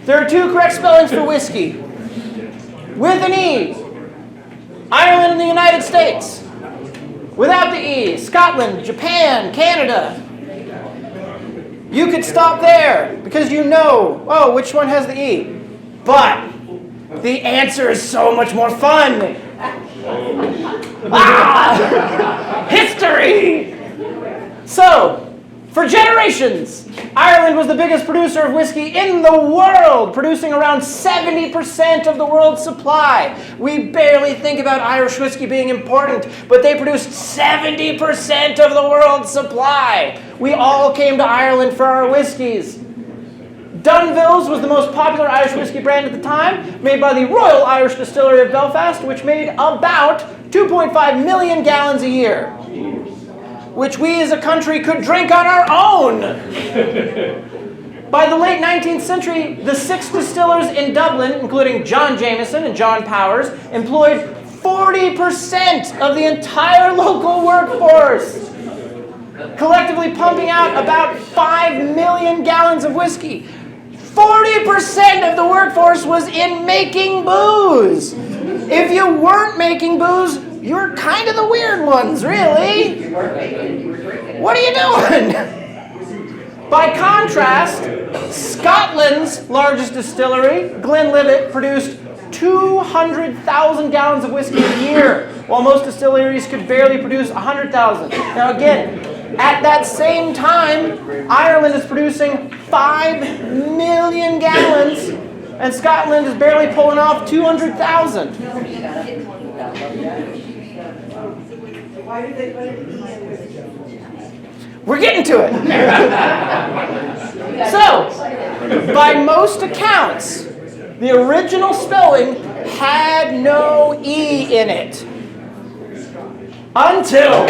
There are two correct spellings for whiskey. With an E, Ireland and the United States. Without the E, Scotland, Japan, Canada. You could stop there because you know, oh, which one has the E. But the answer is so much more fun. History! So, for generations, Ireland was the biggest producer of whiskey in the world, producing around 70% of the world's supply. We barely think about Irish whiskey being important, but they produced 70% of the world's supply. We all came to Ireland for our whiskeys. Dunville's was the most popular Irish whiskey brand at the time, made by the Royal Irish Distillery of Belfast, which made about 2.5 million gallons a year, which we as a country could drink on our own. By the late 19th century, the 6 distillers in Dublin, including John Jameson and John Powers, employed 40% of the entire local workforce, collectively pumping out about 5 million gallons of whiskey. 40% of the workforce was in making booze. If you weren't making booze, you were kind of the weird ones, really. What are you doing? By contrast, Scotland's largest distillery, Glenlivet, produced 200,000 gallons of whiskey a year, while most distilleries could barely produce 100,000. Now again, at that same time, Ireland is producing 5 million gallons, and Scotland is barely pulling off 200,000. We're getting to it. So, by most accounts, the original spelling had no E in it. Until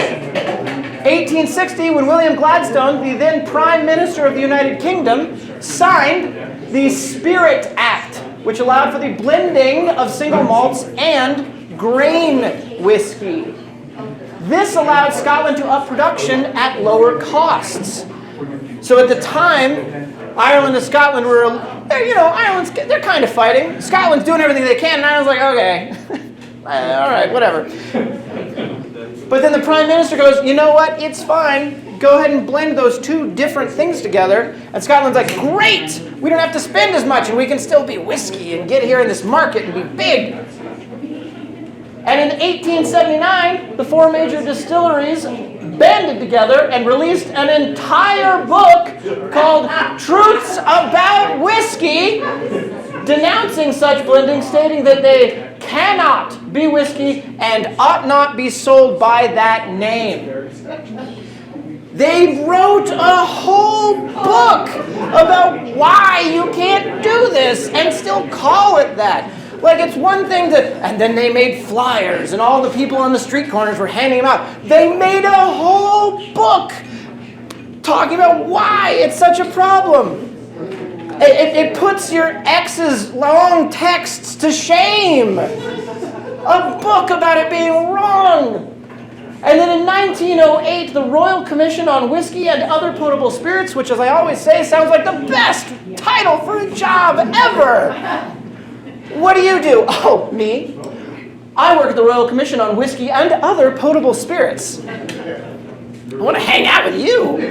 1860, when William Gladstone, the then Prime Minister of the United Kingdom, signed the Spirit Act, which allowed for the blending of single malts and grain whiskey. This allowed Scotland to up production at lower costs. So at the time, Ireland and Scotland were, they're kind of fighting. Scotland's doing everything they can, and Ireland's like, okay, all right, whatever. But then the Prime Minister goes, you know what, it's fine. Go ahead and blend those two different things together. And Scotland's like, great, we don't have to spend as much, and we can still be whiskey and get here in this market and be big. And in 1879, the 4 major distilleries banded together and released an entire book called Truths About Whiskey, denouncing such blending, stating that they cannot be whiskey and ought not be sold by that name. They wrote a whole book about why you can't do this and still call it that. Like, it's one thing to, and then they made flyers, and all the people on the street corners were handing them out. They made a whole book talking about why it's such a problem. It puts your ex's long texts to shame. A book about it being wrong. And then in 1908, the Royal Commission on Whiskey and Other Potable Spirits, which, as I always say, sounds like the best title for a job ever. What do you do? Oh, me? I work at the Royal Commission on Whiskey and Other Potable Spirits. I want to hang out with you.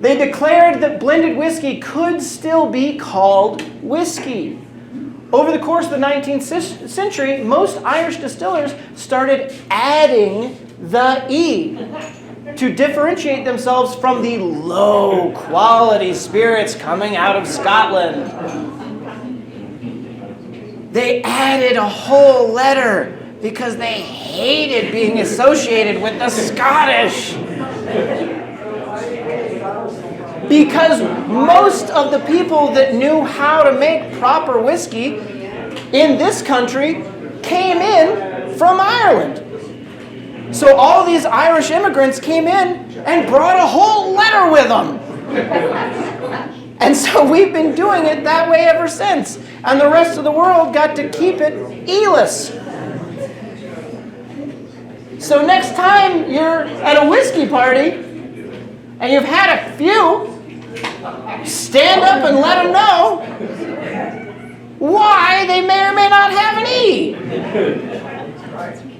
They declared that blended whiskey could still be called whiskey. Over the course of the 19th century, most Irish distillers started adding the E to differentiate themselves from the low-quality spirits coming out of Scotland. They added a whole letter because they hated being associated with the Scottish. Because most of the people that knew how to make proper whiskey in this country came in from Ireland. So all these Irish immigrants came in and brought a whole letter with them. And so we've been doing it that way ever since. And the rest of the world got to keep it E-less. So next time you're at a whiskey party and you've had a few, stand up and let them know why they may or may not have an E.